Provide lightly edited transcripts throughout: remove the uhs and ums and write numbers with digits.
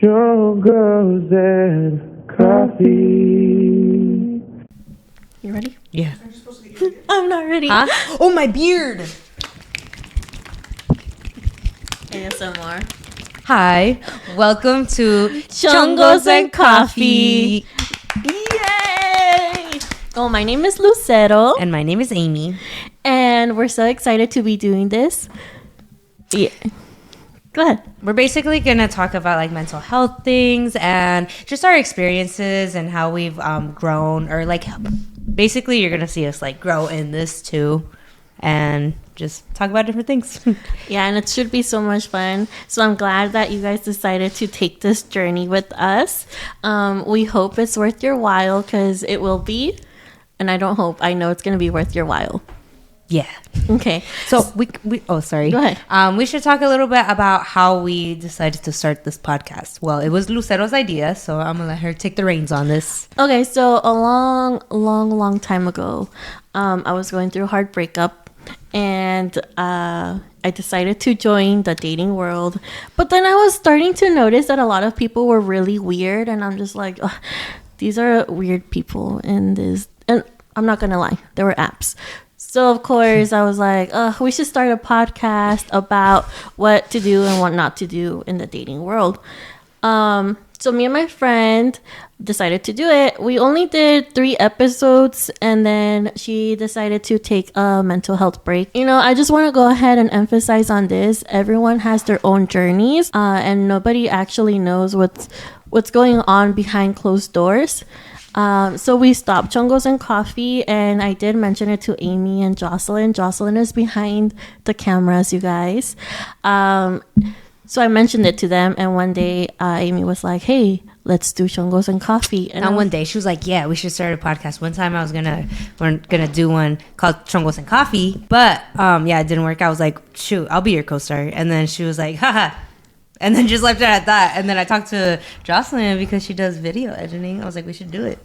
Chongos and coffee. You ready? Yeah. I'm not ready. Huh? Oh, my beard. ASMR. Hi. Welcome to Chongos and Coffee. Yay! Oh, my name is Lucero. And my name is Amy. And we're so excited to be doing this. Yeah. Go ahead. We're basically going to talk about like mental health things and just our experiences and how we've grown, or like basically you're going to see us like grow in this too and just talk about different things. Yeah, and it should be so much fun. So I'm glad that you guys decided to take this journey with us. We hope it's worth your while, because it will be. And I don't hope, I know it's going to be worth your while. Yeah. Okay. So we oh, sorry. Go ahead. We should talk a little bit about how we decided to start this podcast. Well, it was Lucero's idea, so I'm going to let her take the reins on this. Okay, so a long time ago, I was going through a hard breakup, and I decided to join the dating world. But then I was starting to notice that a lot of people were really weird, and I'm just like, these are weird people in this. And I'm not going to lie, there were apps. So, of course, I was like, we should start a podcast about what to do and what not to do in the dating world. So me and my friend decided to do it. We only did 3 episodes, and then she decided to take a mental health break. You know, I just want to go ahead and emphasize on this. Everyone has their own journeys, and nobody actually knows what's going on behind closed doors. So we stopped Chongos and Coffee, and I did mention it to Amy and Jocelyn. Jocelyn is behind the cameras, you guys. So I mentioned it to them, and one day Amy was like, hey, let's do Chongos and Coffee. And one day she was like, yeah, we should start a podcast. One time we're gonna do one called Chongos and Coffee, but yeah, it didn't work. I was like, shoot, I'll be your co-star. And then she was like, haha. And then just left it at that. And then I talked to Jocelyn because she does video editing. I was like, we should do it.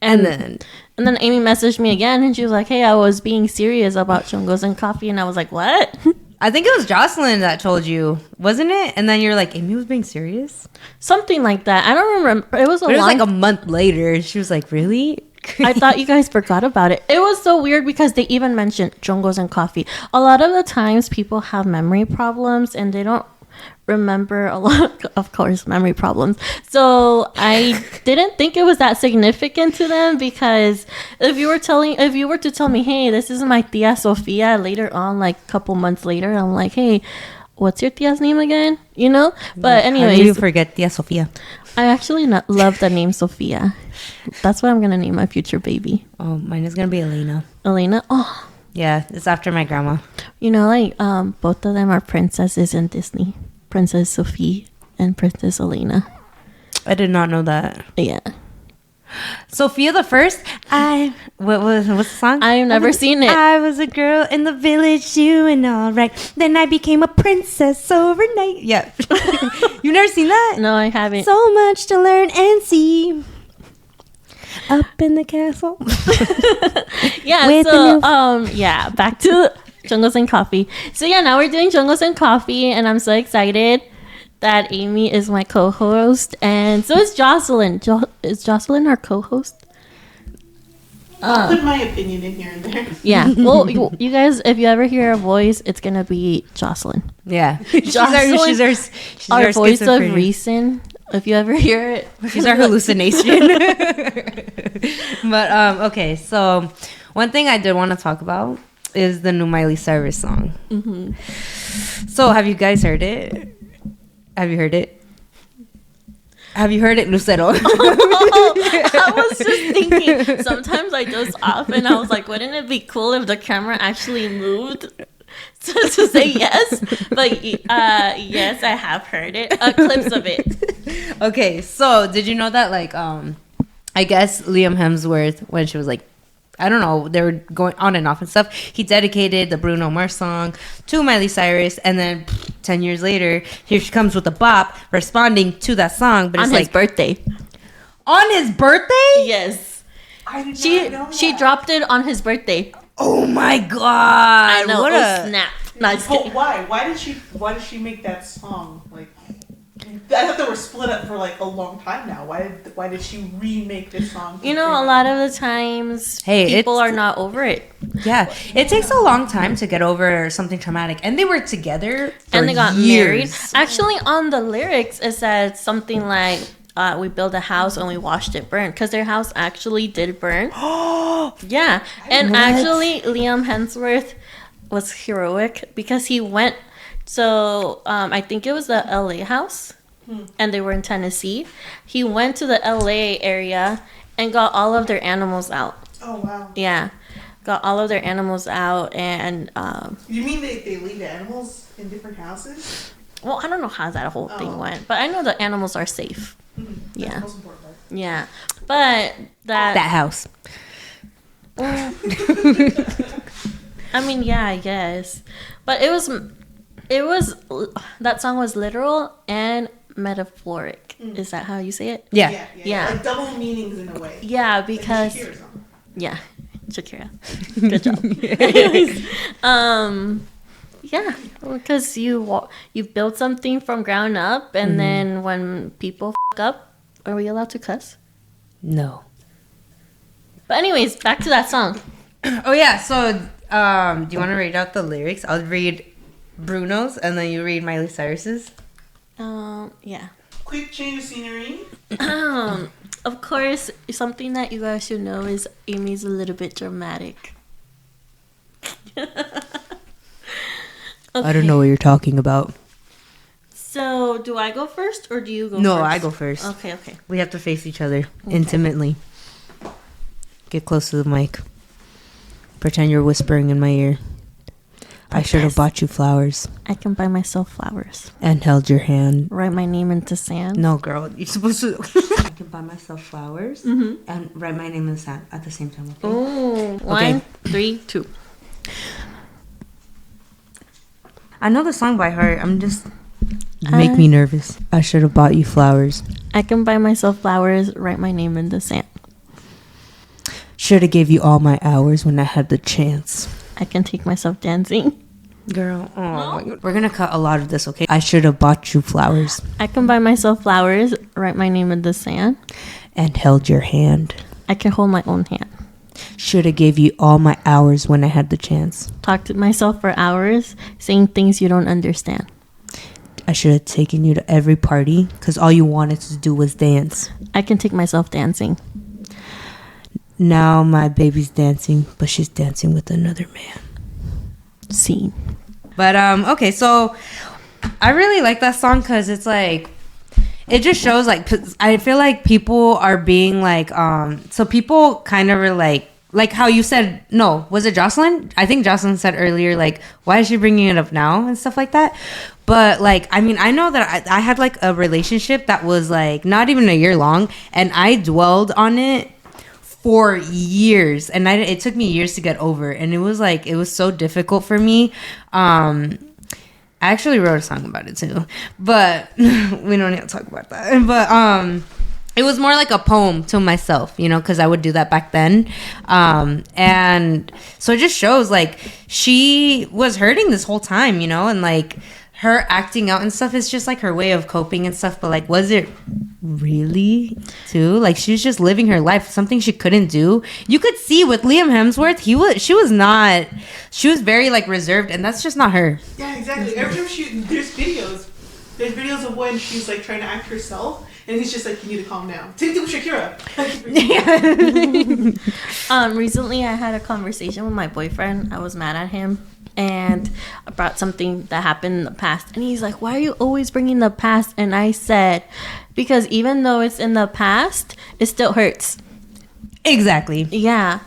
And then Amy messaged me again, and she was like, hey, I was being serious about Chongos and Coffee. And I was like, what? I think it was Jocelyn that told you, wasn't it? And then you're like, Amy was being serious? Something like that. I don't remember. It was like a month later. She was like, really? I thought you guys forgot about it. It was so weird because they even mentioned Chongos and Coffee. A lot of the times people have memory problems, and they don't remember a lot, of course, memory problems. So I didn't think it was that significant to them, because if you were to tell me, hey, this is my tia Sofia, later on, like a couple months later, I'm like, hey, what's your tia's name again? You know? But anyways, how do you forget tia Sofia? I actually love the name Sofia. That's what I'm gonna name my future baby. Oh, mine is gonna be Elena. Oh yeah, it's after my grandma. You know, like both of them are princesses in Disney. Princess Sophie and Princess Elena. I did not know that. Yeah. Sophia the First. What's the song? I've never seen it. I was a girl in the village doing all right. Then I became a princess overnight. Yeah. You've never seen that? No, I haven't. So much to learn and see. Up in the castle. Yeah. Yeah. Back to Chongos and Coffee. So yeah, now we're doing Chongos and Coffee, and I'm so excited that Amy is my co-host, and so is Jocelyn. Is Jocelyn our co-host? I'll put my opinion in here and there. Yeah. Well, you guys, if you ever hear a voice, it's gonna be Jocelyn. Yeah. Jocelyn, she's our voice of reason. If you ever hear it, she's our hallucination. But okay, so one thing I did want to talk about is the new Miley Cyrus song. Mm-hmm. So have you guys heard it? Have you heard it? Have you heard it, Lucero? I was just thinking, sometimes I doze off, and I was like, wouldn't it be cool if the camera actually moved to say yes? But yes, I have heard it. Clips of it. Okay, so did you know that, like, I guess Liam Hemsworth, when she was like, I don't know, they were going on and off and stuff, he dedicated the Bruno Mars song to Miley Cyrus, and then 10 years later, here she comes with a bop responding to that song, but on it's his like birthday. On his birthday? Yes. I did not know that. She dropped it on his birthday. Oh my god! I know. What snap! No, But why? Why did she make that song? Like, I were split up for like a long time now. Why did she remake this song? You know, a lot of the times people are not over it. Yeah, it takes a long time to get over something traumatic, and they were together for And they got years. married. Actually, on the lyrics, it said something like, we built a house and we watched it burn, because their house actually did burn. Yeah. And actually, Liam Hemsworth was heroic because he went. So I think it was the LA house, and they were in Tennessee. He went to the LA area and got all of their animals out. Oh wow. Yeah. Got all of their animals out, and You mean they leave the animals in different houses? well, I don't know how that whole thing went, but I know the animals are safe. That's Yeah. the most important part. Yeah, but That house. I mean, yeah, I guess, but it was that song was literal and metaphoric. Is that how you say it? Yeah. Yeah. Like double meanings in a way. Yeah, Like the because Shakira song. yeah, Shakira, good job. Yeah, because you build something from ground up, and then when people f up, are we allowed to cuss? No. But anyways, back to that song. Oh yeah. So, do you want to read out the lyrics? I'll read Bruno's, and then you read Miley Cyrus's. Yeah. Quick change of scenery. Of course, something that you guys should know is Amy's a little bit dramatic. I don't know what you're talking about. So, do I go first or do you go first? No, I go first. Okay. We have to face each other intimately. Get close to the mic. Pretend you're whispering in my ear. I should have bought you flowers I can buy myself flowers. and held your hand. Write my name into sand. No, girl, you're supposed to. I can buy myself flowers and write my name in the sand at the same time. Okay? Oh, 1, 3, 2. I know the song by heart. I'm just. You make me nervous. I should have bought you flowers. I can buy myself flowers. Write my name in the sand. Should have gave you all my hours when I had the chance. I can take myself dancing. Girl, oh my God. We're gonna cut a lot of this, okay? I should have bought you flowers I can buy myself flowers. Write my name in the sand. and held your hand. I can hold my own hand. Should have gave you all my hours when I had the chance. Talk to myself for hours, saying things you don't understand. I should have taken you to every party because all you wanted to do was dance. I can take myself dancing. Now my baby's dancing, but she's dancing with another man. Scene. But okay, so I really like that song because it's like it just shows like I feel like people are being like so people kind of are like how you said, no, was it Jocelyn? I think Jocelyn said earlier, like, why is she bringing it up now and stuff like that. But like, I mean, I know that I had like a relationship that was like not even a year long, and I dwelled on it for years, and it took me years to get over, and it was so difficult for me. I actually wrote a song about it too, but we don't need to talk about that. But it was more like a poem to myself, you know, because I would do that back then. And so it just shows like she was hurting this whole time, you know, and like her acting out and stuff is just like her way of coping and stuff. But like, was it really too? Like, she was just living her life, something she couldn't do. You could see with Liam Hemsworth, she was very like reserved, and that's just not her. Yeah, exactly. Every time there's videos of when she's like trying to act herself, and he's just like, you need to calm down. Same thing with Shakira. Recently I had a conversation with my boyfriend. I was mad at him, and I brought something that happened in the past, and he's like, why are you always bringing the past? And I said, because even though it's in the past, it still hurts. Exactly. Yeah.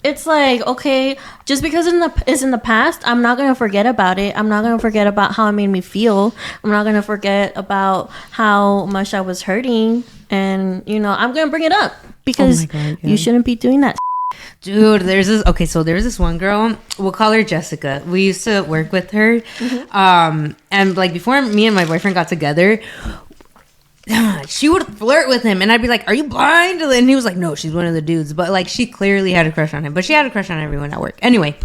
It's like, okay, just because it's in the past, I'm not going to forget about it. I'm not going to forget about how it made me feel. I'm not going to forget about how much I was hurting. And, you know, I'm going to bring it up because you shouldn't be doing that. Dude, there's this one girl, we'll call her Jessica. We used to work with her. And like before me and my boyfriend got together, she would flirt with him, and I'd be like, are you blind? And he was like, no, she's one of the dudes. But like, she clearly had a crush on him, but she had a crush on everyone at work. Anyway,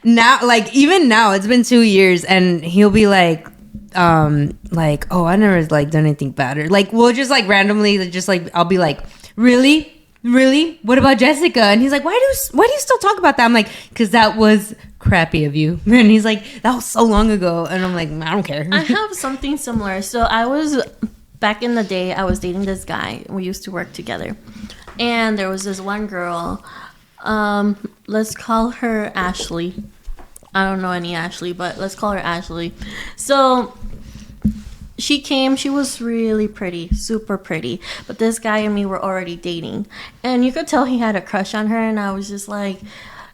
now, like, even now, it's been 2 years, and he'll be like, like, oh, I never like done anything bad, or like we'll just like randomly just like I'll be like, really, what about Jessica? And he's like, why do you still talk about that? I'm like, because that was crappy of you. And he's like, that was so long ago. And I'm like, I don't care. I have something similar. So I was back in the day, I was dating this guy. We used to work together, and there was this one girl. Let's call her Ashley. I don't know any Ashley, but let's call her Ashley. So she came, she was really pretty, super pretty. But this guy and me were already dating. And you could tell he had a crush on her. And I was just like,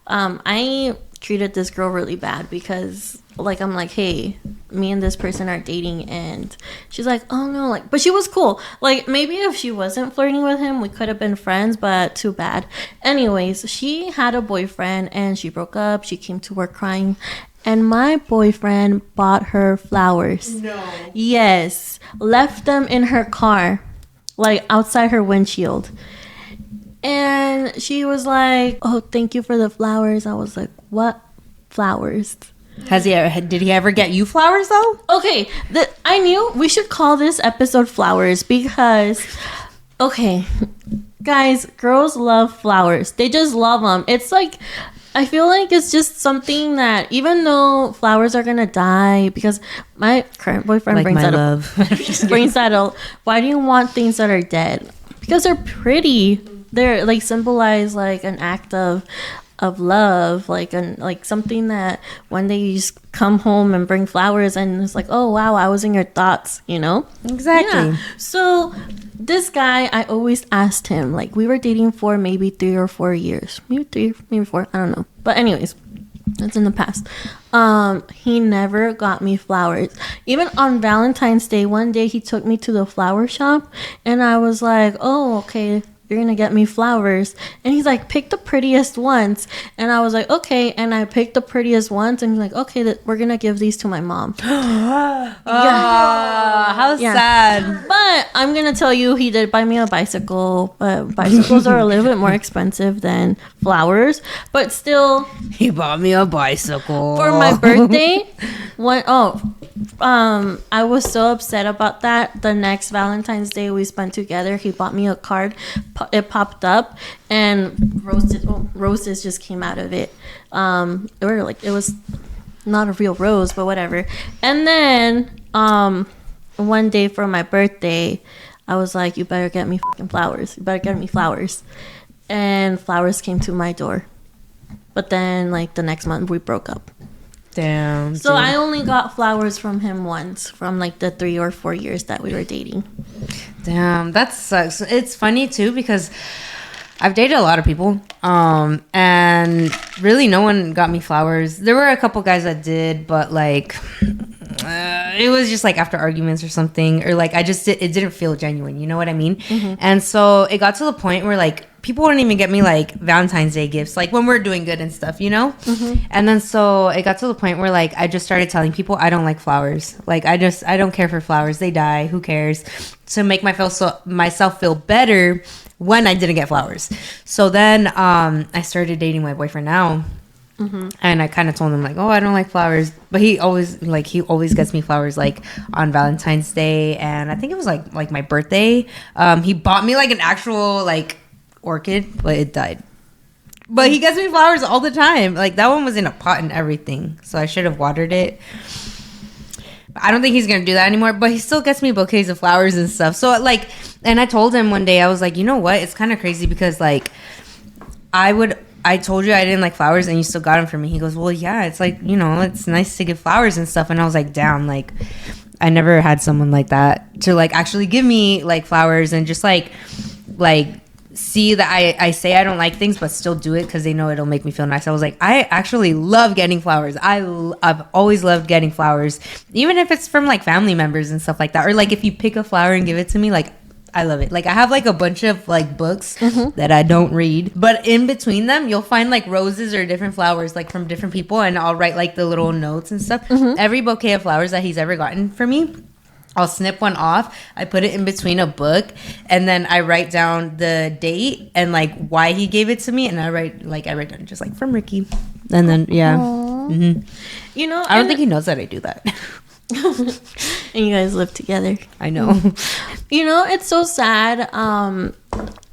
I treated this girl really bad because, like, I'm like, hey, me and this person are dating. And she's like, oh no, like, but she was cool. Like, maybe if she wasn't flirting with him, we could have been friends, but too bad. Anyways, she had a boyfriend and she broke up. She came to work crying. And my boyfriend bought her flowers. No. Yes. Left them in her car, like outside her windshield. And she was like, oh, thank you for the flowers. I was like, what flowers? Did he ever get you flowers though? Okay, I knew we should call this episode flowers because, okay, guys, girls love flowers. They just love them. It's like, I feel like it's just something that even though flowers are gonna die, because my current boyfriend Like brings my that love. up. Brings that up. Why do you want things that are dead? Because they're pretty. They're like symbolize like an act of love, like something that one day you just come home and bring flowers and it's like, oh wow, I was in your thoughts, you know? Exactly. Yeah. So this guy, I always asked him, like, we were dating for maybe 3 or 4 years, maybe 4, I don't know, but anyways, that's in the past. He never got me flowers. Even on Valentine's Day, one day he took me to the flower shop and I was like, oh, okay, you're gonna get me flowers. And he's like, pick the prettiest ones. And I was like, okay. And I picked the prettiest ones and he's like, okay, we're gonna give these to my mom. How sad. But I'm gonna tell you, he did buy me a bicycle, but bicycles are a little bit more expensive than flowers. But still, He bought me a bicycle for my birthday, I was so upset about that. The next Valentine's Day we spent together, he bought me a card. It popped up and roses just came out of it. It was not a real rose, but whatever. And then one day for my birthday, I was like, you better get me fucking flowers. You better get me flowers. And flowers came to my door. But then like the next month we broke up. Damn. So dude. I only got flowers from him once, from like the 3 or 4 years that we were dating. Damn, that sucks. It's funny too because I've dated a lot of people, and really no one got me flowers. There were a couple guys that did, but like it was just like after arguments or something, or like it didn't feel genuine. You know what I mean? Mm-hmm. And so it got to the point where like people wouldn't even get me like Valentine's Day gifts, like when we're doing good and stuff, you know? Mm-hmm. And then so it got to the point where like I just started telling people I don't like flowers. Like I don't care for flowers. They die. Who cares? To make myself feel better when I didn't get flowers. So then I started dating my boyfriend now. Mm-hmm. And I kind of told him like, oh, I don't like flowers, but he always gets me flowers like on Valentine's Day, and I think it was like my birthday. He bought me like an actual like orchid, but it died. But he gets me flowers all the time. Like that one was in a pot and everything, so I should have watered it. I don't think he's gonna do that anymore, but he still gets me bouquets of flowers and stuff. So like, and I told him one day, I was like, you know what? It's kind of crazy because like I told you I didn't like flowers and you still got them for me. He goes, well, yeah, it's like, you know, it's nice to give flowers and stuff. And I was like, damn, like I never had someone like that to like actually give me like flowers and just like see that I say I don't like things but still do it because they know it'll make me feel nice. I was like, I actually love getting flowers. I've always loved getting flowers, even if it's from like family members and stuff like that, or like if you pick a flower and give it to me, like I love it. Like I have like a bunch of like books that I don't read, but in between them you'll find like roses or different flowers like from different people, and I'll write like the little notes and stuff. Every bouquet of flowers that he's ever gotten for me, I'll snip one off, I put it in between a book, and then I write down the date and like why he gave it to me, and I write down just like from Ricky, and then yeah. You know, I don't think he knows that I do that. And you guys live together. I know. You know, it's so sad.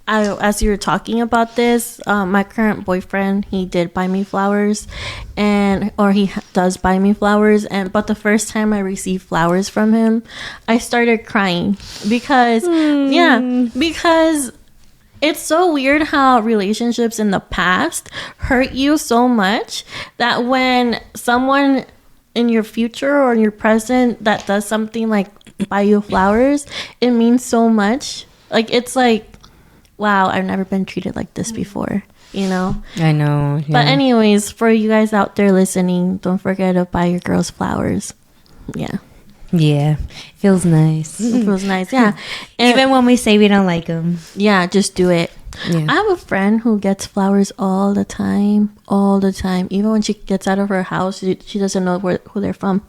As you were talking about this, my current boyfriend, he did buy me flowers, does buy me flowers, but the first time I received flowers from him, I started crying because it's so weird how relationships in the past hurt you so much that when someone in your future or in your present that does something like buy you flowers, it means so much. Like, it's like, wow, I've never been treated like this before, you know? I know. Yeah. But anyways, for you guys out there listening, don't forget to buy your girls flowers. Yeah. Yeah. Feels nice. It feels nice, yeah. And Even when we say we don't like them. yeah, just do it. Yeah. I have a friend who gets flowers all the time. Even when she gets out of her house, she doesn't know who they're from.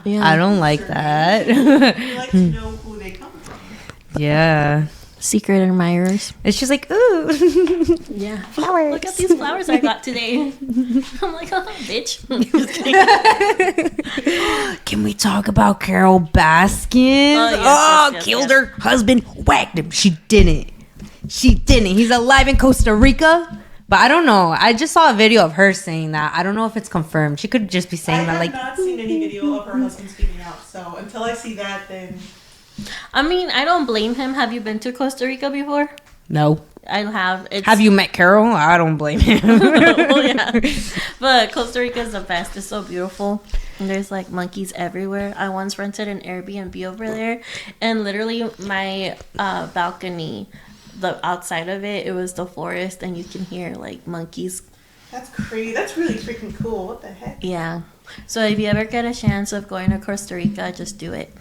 Yeah. I don't like that. We like to know who they come from. Yeah. Secret admirers. It's just like, ooh. Yeah. Flowers. Look at these flowers I got today. I'm like, oh, bitch. Just kidding. Can we talk about Carol Baskin? Oh, yes, Killed her husband, whacked him. She didn't. He's alive in Costa Rica. But I don't know. I just saw a video of her saying that. I don't know if it's confirmed. She could just be saying that. I have not seen any video of her husband speaking out. So until I see that, then... I mean, I don't blame him. Have you been to Costa Rica before? No. I have. Have you met Carol? I don't blame him. Oh, yeah. But Costa Rica is the best. It's so beautiful. And there's like monkeys everywhere. I once rented an Airbnb over there. And literally my balcony, the outside of it was the forest. And you can hear like monkeys. That's crazy. That's really freaking cool. What the heck? Yeah. So if you ever get a chance of going to Costa Rica, just do it.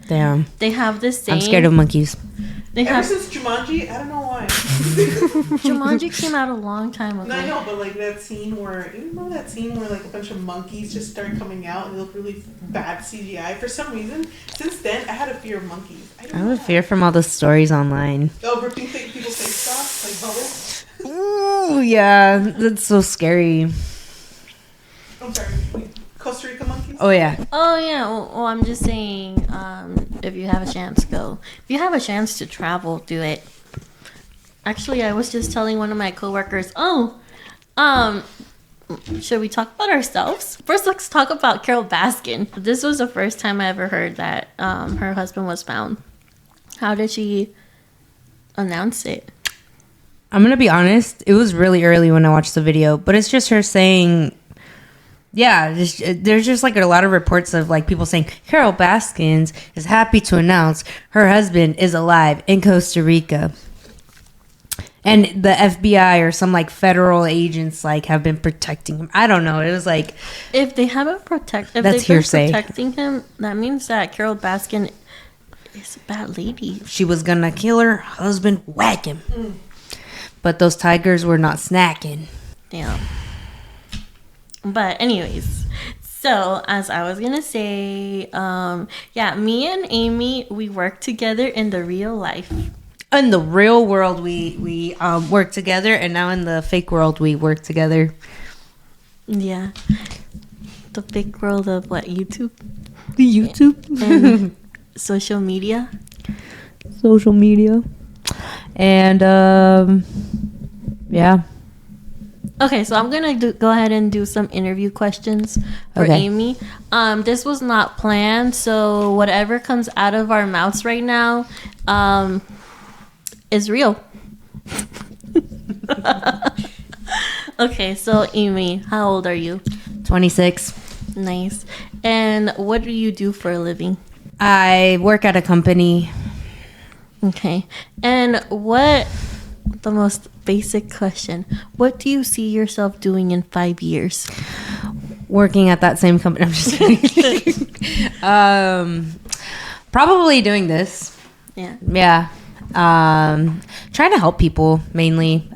Damn. They have this saying. I'm scared of monkeys. Ever since Jumanji, I don't know why. Jumanji came out a long time ago. No, I know, but like that scene where, you remember that scene where like a bunch of monkeys just start coming out and they look really bad CGI? For some reason, since then, I had a fear of monkeys. I have a fear from all the stories online. Oh, ripping people's face off, like bubbles? Ooh, yeah. That's so scary. I'm sorry, Costa Rica monkeys? Oh, yeah. Oh yeah. Well, I'm just saying, if you have a chance, go. If you have a chance to travel, do it. Actually, I was just telling one of my coworkers. Should we talk about ourselves? First, let's talk about Carol Baskin. This was the first time I ever heard that her husband was found. How did she announce it? I'm going to be honest. It was really early when I watched the video, but it's just her saying... Yeah, there's just like a lot of reports of like people saying Carol Baskins is happy to announce her husband is alive in Costa Rica. And the FBI or some like federal agents like have been protecting him. I don't know. It was like If they haven't That's hearsay. protecting him, that means that Carol Baskin is a bad lady. she was gonna kill her husband, whack him. But those tigers were not snacking. Damn. But anyways, so as I was gonna say, me and Amy, we work together in the real life. In the real world, we work together, and now in the fake world, we work together. Yeah, the fake world of what, YouTube YouTube, and social media. And yeah. Okay, so I'm gonna go ahead and do some interview questions for Okay. Amy. This was not planned, so whatever comes out of our mouths right now, is real. Okay, so Amy, how old are you? 26. Nice. And what do you do for a living? I work at a company. Okay. And the most basic question, what do you see yourself doing in 5 years? Working at that same company. I'm just kidding. Probably doing this. Yeah. Yeah. Trying to help people mainly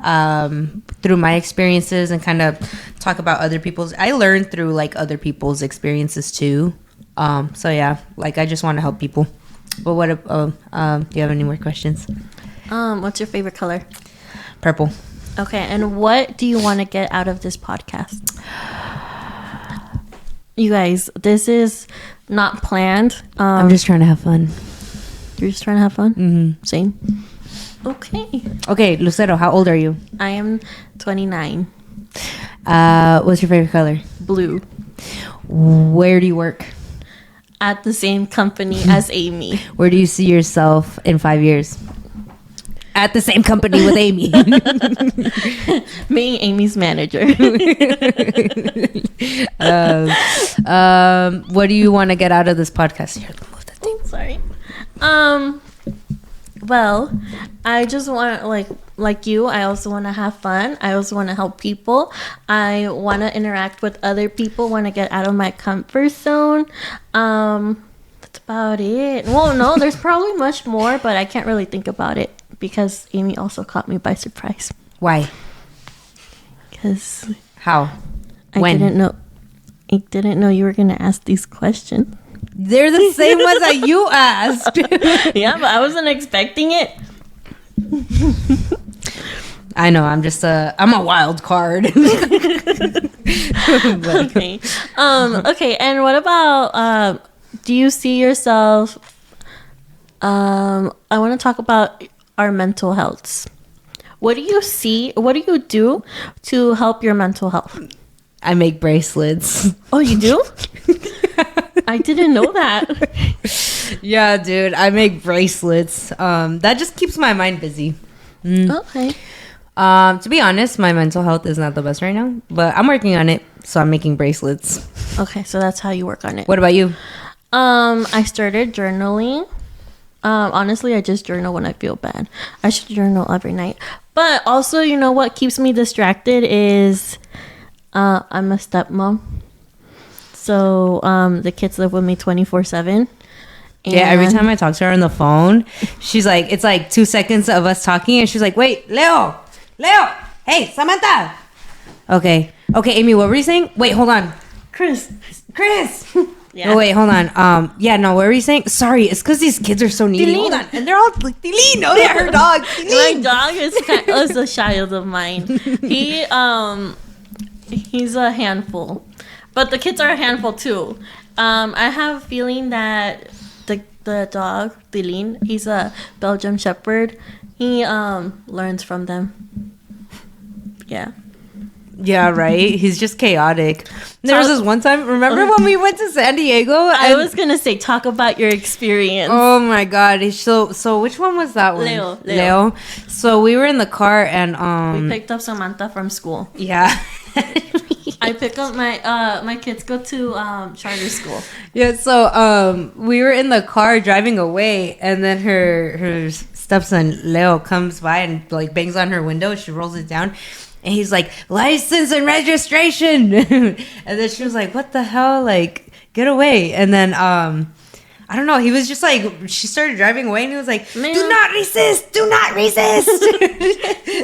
through my experiences and kind of talk about other people's. I learned through like other people's experiences too. So yeah, like I just want to help people. But what? Do you have any more questions? What's your favorite color? Purple. Okay, and what do you want to get out of this podcast? You guys, this is not planned. I'm just trying to have fun. You're just trying to have fun? Mm-hmm. Same. Okay, Lucero, how old are you? I am 29. What's your favorite color? Blue. Where do you work? At the same company as Amy. Where do you see yourself in 5 years? At the same company with Amy. Being Amy's manager. What do you want to get out of this podcast? Here, move that thing. Sorry. Well, I just want like you, I also want to have fun. I also want to help people. I want to interact with other people, want to get out of my comfort zone. That's about it. Well, no, there's probably much more, but I can't really think about it because Amy also caught me by surprise. Why? Because How? I When? didn't know you were going to ask these questions. They're the same ones that you asked. Yeah, but I wasn't expecting it. I know. I'm a wild card. Okay. Okay. And what about, do you see yourself, I want to talk about our mental health. What do you do to help your mental health? I make bracelets. Oh, you do? I didn't know that. Yeah, dude. I make bracelets. That just keeps my mind busy. Okay. To be honest, my mental health is not the best right now, but I'm working on it. So I'm making bracelets. Okay. So that's how you work on it. What about you? I started journaling. Honestly, I just journal when I feel bad. I should journal every night. But also, you know what keeps me distracted is I'm a stepmom. So the kids live with me 24/7. Yeah, every time I talk to her on the phone, she's like, it's like 2 seconds of us talking, and she's like, wait, Leo, hey, Samantha. Okay, Amy, what were you saying? Wait, hold on. Chris. Yeah. Oh, wait, hold on. Yeah, no, what were you saying? Sorry, it's because these kids are so needy. Tilín. Hold on. And they're all like, Tilín. Oh, yeah, her dog. My dog is a child of mine. He's a handful, but the kids are a handful too. I have a feeling that the dog Tilín, he's a Belgian Shepherd. He learns from them. Yeah. Yeah, right. He's just chaotic. There was this one time. Remember when we went to San Diego? I was gonna say, talk about your experience. Oh my god! So which one was that one? Leo. So we were in the car and We picked up Samantha from school. yeah. I pick up my kids go to charter school. Yeah. So we were in the car driving away, and then her stepson Leo comes by and like bangs on her window. She rolls it down. And he's like, license and registration. And then she was like, what the hell? Like, get away. And then, I don't know. He was just like, she started driving away and he was like, do not resist. Do not resist.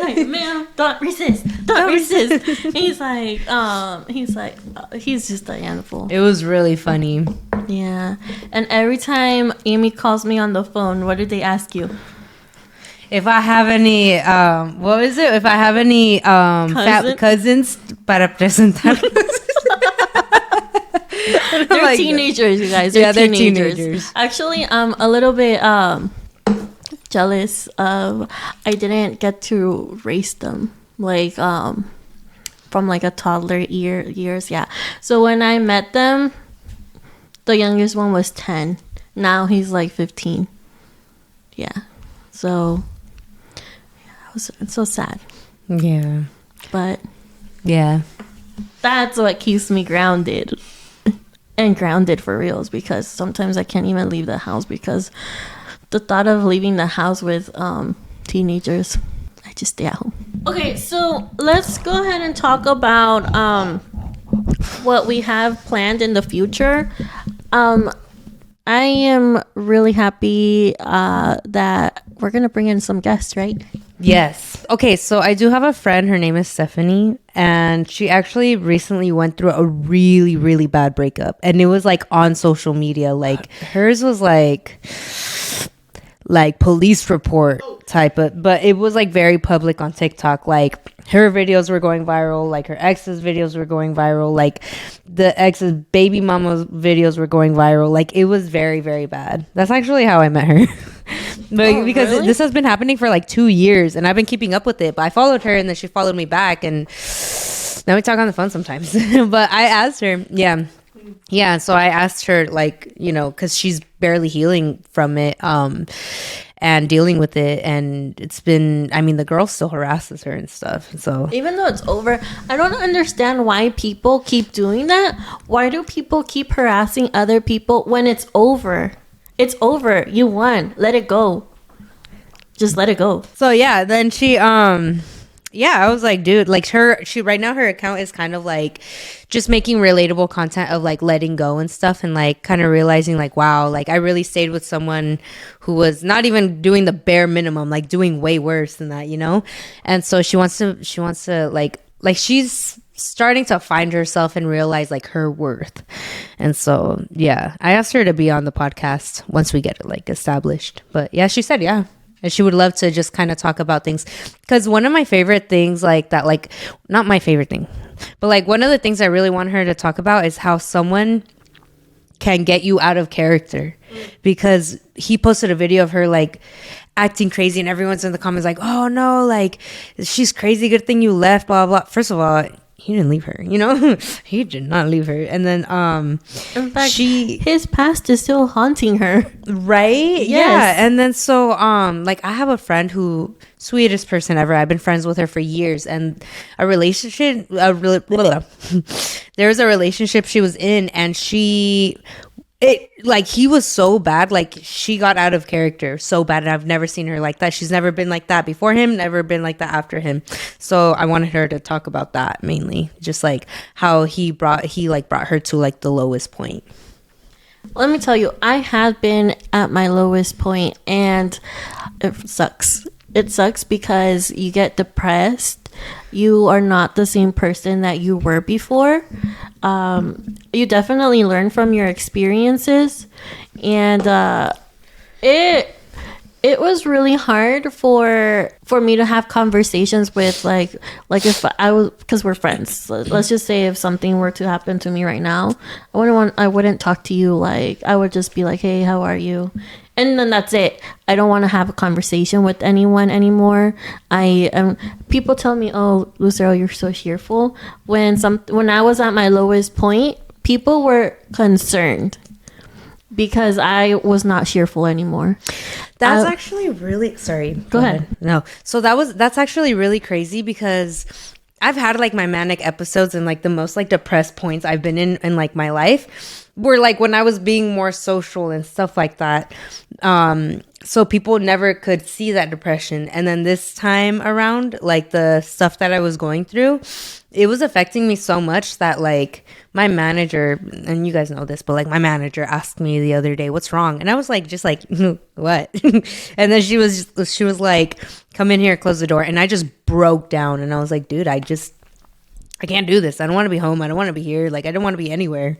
Like, ma'am, don't resist. Don't resist. He's just a handful. It was really funny. Yeah. And every time Amy calls me on the phone, what did they ask you? If I have any, what was it? If I have any cousins para presentar. They're like, teenagers, you guys. They're teenagers. Actually, I'm a little bit jealous of I didn't get to raise them like from like a toddler years. Yeah. So when I met them, the youngest one was 10. Now he's like 15. Yeah. So it's so sad. Yeah. But yeah, that's what keeps me grounded. And grounded for reals, because sometimes I can't even leave the house because the thought of leaving the house with teenagers, I just stay at home. Okay, so let's go ahead and talk about what we have planned in the future. I am really happy that we're gonna bring in some guests, right? Yes. Okay, so I do have a friend. Her name is Stephanie, and she actually recently went through a really, really bad breakup, and it was like on social media. Like hers was like police report type of, but it was like very public on TikTok. Like her videos were going viral, like her ex's videos were going viral, like the ex's baby mama's videos were going viral. Like it was very, very bad. That's actually how I met her. Because really? this has been happening for like 2 years and I've been keeping up with it, but I followed her and then she followed me back and now we talk on the phone sometimes. But I asked her, yeah, so I asked her, like, you know, because she's barely healing from it and dealing with it, and it's been, I mean, the girl still harasses her and stuff, so Even though it's over, I don't understand why people keep doing that. Why do people keep harassing other people when it's over? It's over. You won. Let it go. Just let it go. So yeah, then she yeah, I was like, dude, like she right now her account is kind of like just making relatable content of like letting go and stuff, and like kind of realizing like, wow, like I really stayed with someone who was not even doing the bare minimum, like doing way worse than that, you know? And so she wants to like she's starting to find herself and realize like her worth. And so yeah, I asked her to be on the podcast once we get it like established. But yeah, she said yeah. And she would love to just kind of talk about things. Because one of my favorite things like that, like, not my favorite thing, but like one of the things I really want her to talk about is how someone can get you out of character. Because he posted a video of her like acting crazy and everyone's in the comments like, oh no, like she's crazy, good thing you left, blah blah. First of all, he didn't leave her, you know. He did not leave her. And then in fact, his past is still haunting her, right? Yes. Yeah. And then so like I have a friend who, sweetest person ever, I've been friends with her for years, and there was a relationship she was in, and he was so bad, like she got out of character so bad, and I've never seen her like that. She's never been like that before him, never been like that after him. So I wanted her to talk about that, mainly just like how he brought her to like the lowest point. Let me tell you, I have been at my lowest point, and it sucks. It sucks because you get depressed. You are not the same person that you were before. You definitely learn from your experiences, and it was really hard for me to have conversations with like if I was, because we're friends. Let's just say if something were to happen to me right now, I wouldn't talk to you. Like I would just be like, hey, how are you? And then that's it. I don't want to have a conversation with anyone anymore. People tell me, oh, Lucero, you're so cheerful. When I was at my lowest point, people were concerned because I was not cheerful anymore. That's actually really, sorry. Go ahead. No. So that's actually really crazy because I've had like my manic episodes and like the most like depressed points I've been in like my life were like when I was being more social and stuff like that. So people never could see that depression. And then this time around, like the stuff that I was going through, it was affecting me so much that like my manager, and you guys know this, but like my manager asked me the other day, what's wrong? And I was like, just like, what? And then she was like, come in here, close the door. And I just broke down and I was like, dude, I can't do this. I don't want to be home. I don't want to be here. Like, I don't want to be anywhere.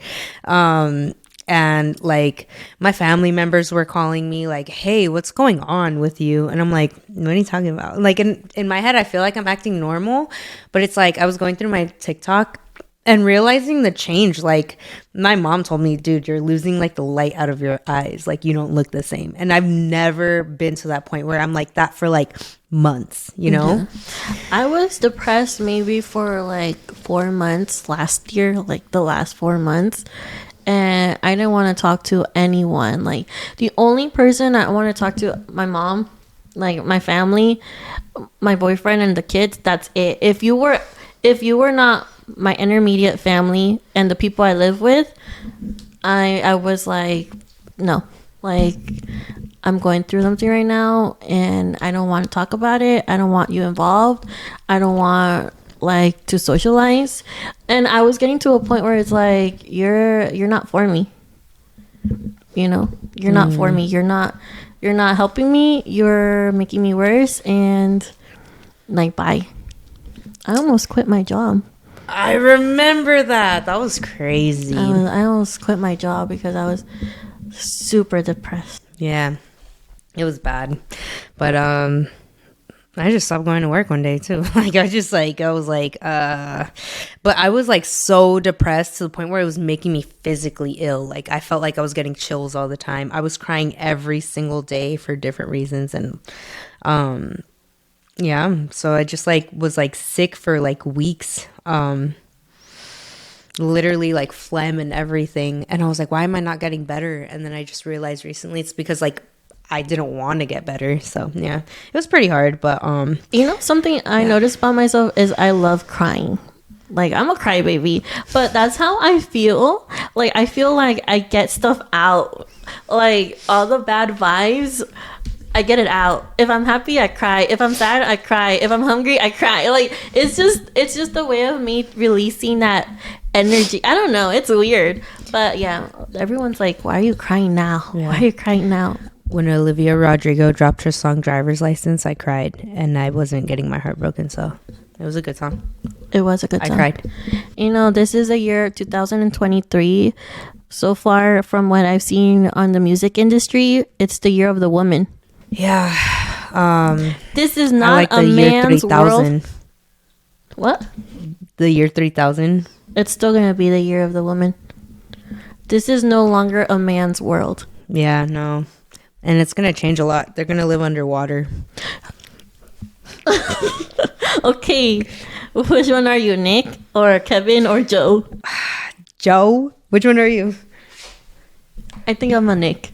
And like my family members were calling me like, hey, what's going on with you? And I'm like, what are you talking about? Like in my head, I feel like I'm acting normal, but it's like I was going through my TikTok and realizing the change. Like my mom told me, dude, you're losing like the light out of your eyes. Like you don't look the same. And I've never been to that point where I'm like that for like months, you know? Yeah. I was depressed maybe for like 4 months last year, like the last 4 months. And I didn't want to talk to anyone. Like the only person I want to talk to, my mom, like my family, my boyfriend, and the kids. That's it. If you were not my intermediate family and the people I live with, I was like, no, like I'm going through something right now and I don't want to talk about it. I don't want you involved. I don't want like to socialize. And I was getting to a point where it's like, you're not for me, you know, you're not for me, you're not helping me, you're making me worse, and like, bye. I almost quit my job. I remember that was crazy. I almost quit my job because I was super depressed. Yeah, it was bad. But I just stopped going to work one day too. Like I was like, but I was like so depressed to the point where it was making me physically ill. Like I felt like I was getting chills all the time. I was crying every single day for different reasons. And, yeah, so I just like was like sick for like weeks. Literally like phlegm and everything. And I was like, why am I not getting better? And then I just realized recently it's because like I didn't want to get better. So yeah, it was pretty hard. But you know, something I noticed about myself is I love crying. Like I'm a crybaby, but that's how I feel. Like I feel like I get stuff out. Like all the bad vibes, I get it out. If I'm happy, I cry. If I'm sad, I cry. If I'm hungry, I cry. Like it's just a way of me releasing that energy. I don't know. It's weird, but yeah, everyone's like, "Why are you crying now? Yeah. Why are you crying now?" when Olivia Rodrigo dropped her song "Driver's License," I cried, and I wasn't getting my heart broken. So it was a good song. It was a good song. I cried. You know, this is the year 2023. So far, from what I've seen on the music industry, it's the year of the woman. Yeah. This is I not like a the year man's 3000. world. What? The year 3000. It's still gonna be the year of the woman. This is no longer a man's world. Yeah, no. And it's going to change a lot. They're going to live underwater. Okay, which one are you, Nick or Kevin or Joe? Joe? Which one are you? I think I'm a Nick.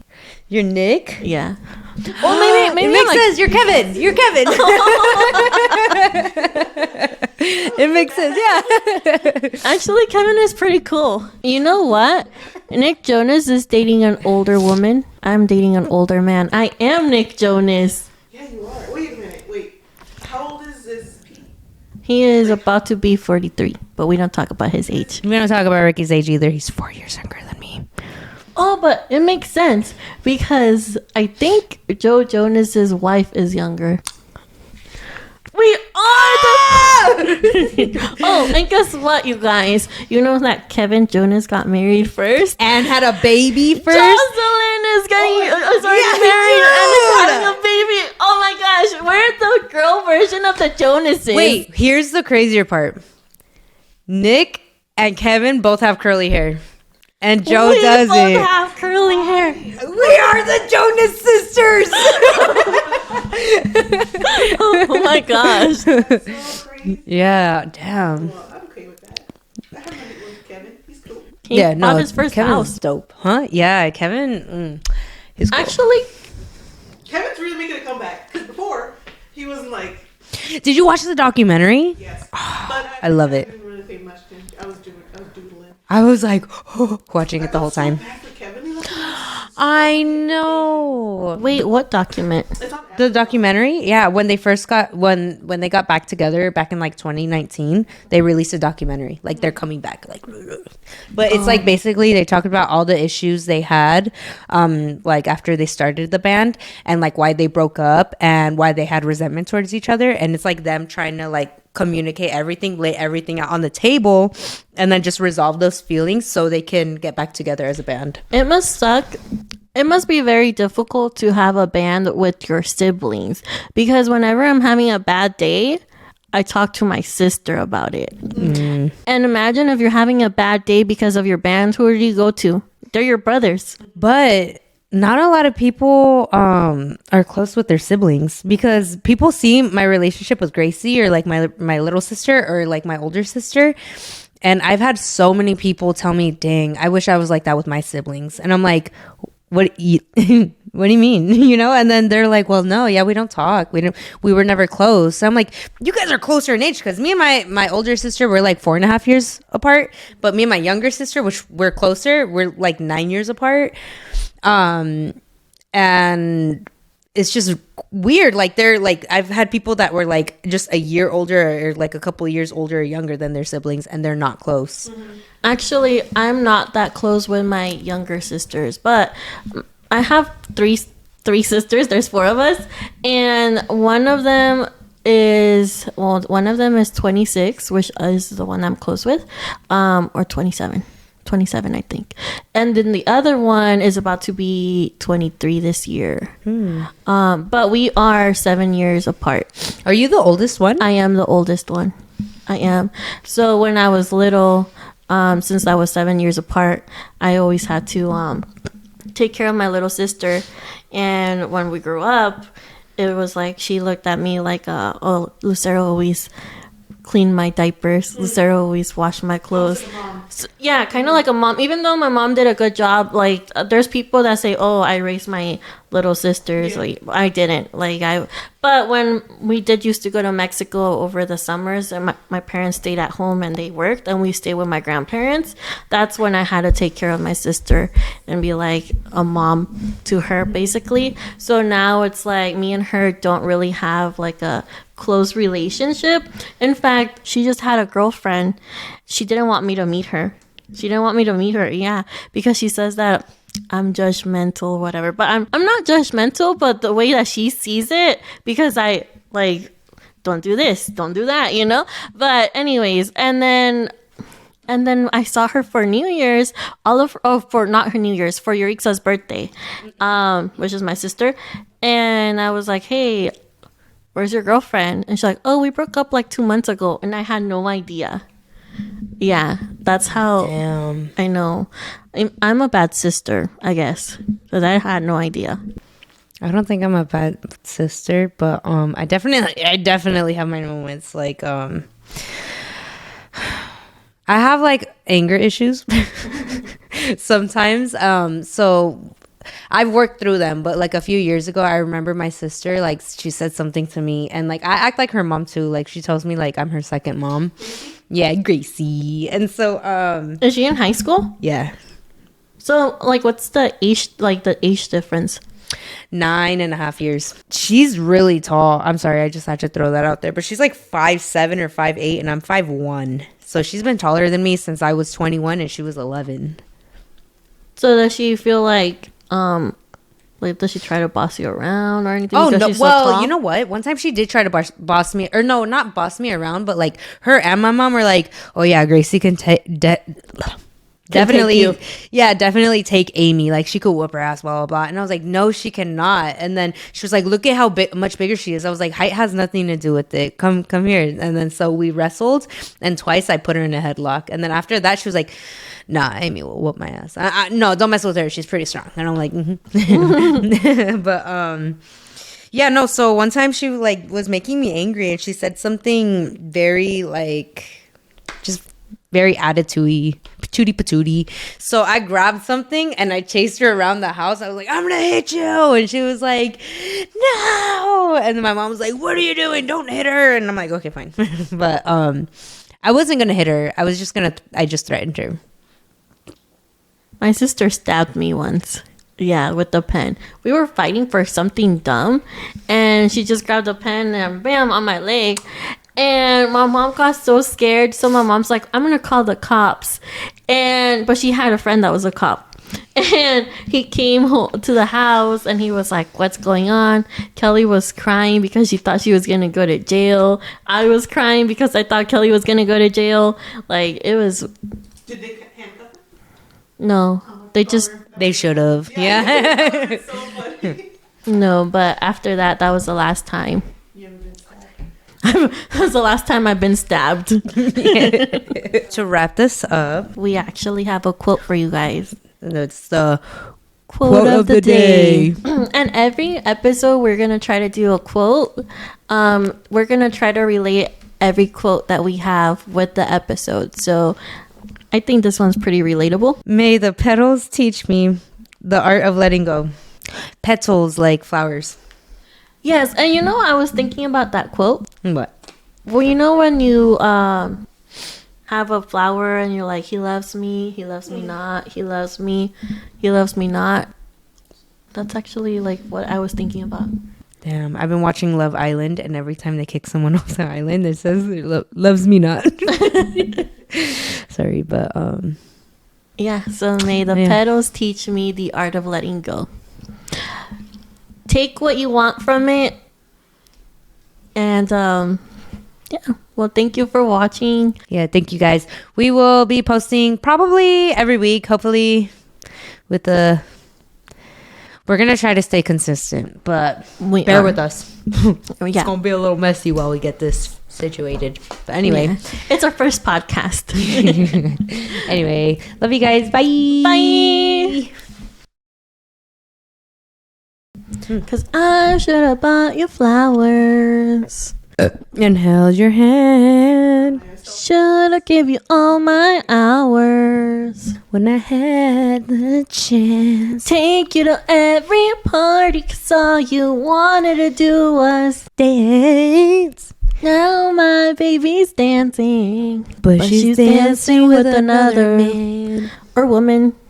You're Nick? Yeah. Well, maybe it makes sense. You're Kevin. You're Kevin. It makes sense. Yeah. Actually, Kevin is pretty cool. You know what? Nick Jonas is dating an older woman. I'm dating an older man. I am Nick Jonas. Yeah, you are. Wait a minute. Wait. How old is Pete? He is about to be 43, but we don't talk about his age. We don't talk about Ricky's age either. He's 4 years younger than me. Oh, but it makes sense because I think Joe Jonas's wife is younger. We are Oh, and guess what, you guys? You know that Kevin Jonas got married first? And had a baby first? Jocelyn is getting married and is having a baby. Oh my gosh, where's the girl version of the Jonases? Wait, here's the crazier part. Nick and Kevin both have curly hair. And Joe doesn't. We both have curly hair. We are the Jonas sisters. Oh my gosh. So crazy. Yeah, damn. Well, I'm okay with that. I have nothing with Kevin. He's cool. He bought his first Kevin's house. dope. Huh? Yeah, Kevin. He's cool. Actually, Kevin's really making a comeback. Because before, he wasn't like, Did you watch the documentary? yes. But I love it. didn't really pay much attention. I was doodling. I was like watching it the whole time. So bad for Kevin. He looks I know. wait, what document? it's on The documentary, yeah, when they first got when they got back together back in like 2019, they released a documentary. Like they're coming back, like, but it's like basically they talked about all the issues they had, like after they started the band and like why they broke up and why they had resentment towards each other, and it's like them trying to like communicate everything, lay everything out on the table, and then just resolve those feelings so they can get back together as a band. It must suck. It must be very difficult to have a band with your siblings because whenever I'm having a bad day, I talk to my sister about it. And imagine if you're having a bad day because of your band, who do you go to? They're your brothers. But not a lot of people are close with their siblings because people see my relationship with Gracie or like my little sister or like my older sister. And I've had so many people tell me, dang, I wish I was like that with my siblings. And I'm like, what do you mean? You know? And then they're like, well, no, yeah, we don't talk. We were never close. So I'm like, you guys are closer in age because me and my older sister were like 4.5 years apart. But me and my younger sister, which we're closer, we're like 9 years apart. And it's just weird. Like they're like, I've had people that were like just a year older or like a couple of years older or younger than their siblings, and they're not close. Actually, I'm not that close with my younger sisters, but I have three sisters. There's 4 of us, and one of them is 26, which is the one I'm close with, or 27. 27, I think. And then the other one is about to be 23 this year. But we are 7 years apart. Are you the oldest one? I am the oldest one. I am. So when I was little, since I was 7 years apart, I always had to take care of my little sister. And when we grew up, it was like she looked at me like, oh, Lucero always cleaned my diapers. Lucero always washed my clothes. So, yeah, kind of like a mom. Even though my mom did a good job, like there's people that say, "Oh, I raised my little sisters." Yeah. Like I didn't. But when we did used to go to Mexico over the summers, and my parents stayed at home and they worked, and we stayed with my grandparents. That's when I had to take care of my sister and be like a mom to her, basically. So now it's like me and her don't really have like a close relationship. In fact, she just had a girlfriend. She didn't want me to meet her. Yeah, because she says that I'm judgmental, whatever. But I'm not judgmental, but the way that she sees it, because I like don't do this, don't do that, you know. But anyways, and then I saw her for New Year's, for not her New Year's, for Yuriksa's birthday, which is my sister, and I was like, hey, where's your girlfriend? And she's like, oh, we broke up like 2 months ago. And I had no idea. Yeah, that's how. Damn. I know. I'm a bad sister, I guess, because I had no idea. I don't think I'm a bad sister, but I definitely have my moments. Like I have like anger issues sometimes. So I've worked through them, but like a few years ago, I remember my sister, like she said something to me, and like I act like her mom too. Like she tells me like I'm her second mom. Yeah, Gracie. And so Is she in high school? yeah, So like, what's the age difference? 9.5 years. She's really tall. I'm sorry, I just had to throw that out there, but she's like 5'7" or 5'8", and I'm 5'1". So she's been taller than me since I was 21 and she was 11. So does she feel like does she try to boss you around or anything? Oh because no! she's so Well, tall? you know what? One time she did try to boss me, or no, not boss me around, but like her and my mom were like, "Oh yeah, Gracie can definitely, definitely take Amy. Like she could whoop her ass, blah blah blah." And I was like, "No, she cannot." And then she was like, "Look at how much bigger she is." I was like, "Height has nothing to do with it. Come here." And then so we wrestled, and twice I put her in a headlock. And then after that, she was like, nah, Amy will whoop my ass. No, don't mess with her. She's pretty strong. And I'm like, But, yeah, no. So one time she like was making me angry and she said something very like, just very attitude-y, patootie. So I grabbed something and I chased her around the house. I was like, I'm going to hit you. And she was like, no. And then my mom was like, what are you doing? Don't hit her. And I'm like, okay, fine. But, I wasn't going to hit her. I just threatened her. My sister stabbed me once. Yeah, with the pen. We were fighting for something dumb, and she just grabbed a pen and bam, on my leg. And my mom got so scared. So my mom's like, I'm gonna call the cops. But she had a friend that was a cop. And he came home to the house and he was like, what's going on? Kelly was crying because she thought she was gonna go to jail. I was crying because I thought Kelly was gonna go to jail. Like, it was... Did they handcuff her? No, They should have. Yeah. It's so funny. No, but after that was the last time. You haven't been stabbed. That was the last time I've been stabbed. To wrap this up, We actually have a quote for you guys. it's the Quote of the day. And every episode, we're going to try to do a quote. We're going to try to relate every quote that we have with the episode. So I think this one's pretty relatable. May the petals teach me the art of letting go. Petals like flowers. Yes, and you know, I was thinking about that quote. What? Well, you know when you have a flower and you're like, he loves me not, he loves me not. That's actually like what I was thinking about. Damn, I've been watching Love Island, and every time they kick someone off the island, it says loves me not. Sorry, but yeah, so may the petals teach me the art of letting go. Take what you want from it, and Yeah. Well, thank you for watching. Yeah, thank you guys. We will be posting probably every week, hopefully with the... We're going to try to stay consistent, but bear with us. It's Yeah. going to be a little messy while we get this situated. But anyway. Yeah. It's our first podcast. Anyway, love you guys. Bye. Bye. Because I should have bought you flowers. And held your hand Should have give you all my hours. when I had the chance. Take you to every party, 'cause all you wanted to do was Dance. now my baby's dancing. But she's dancing with another man. Or woman.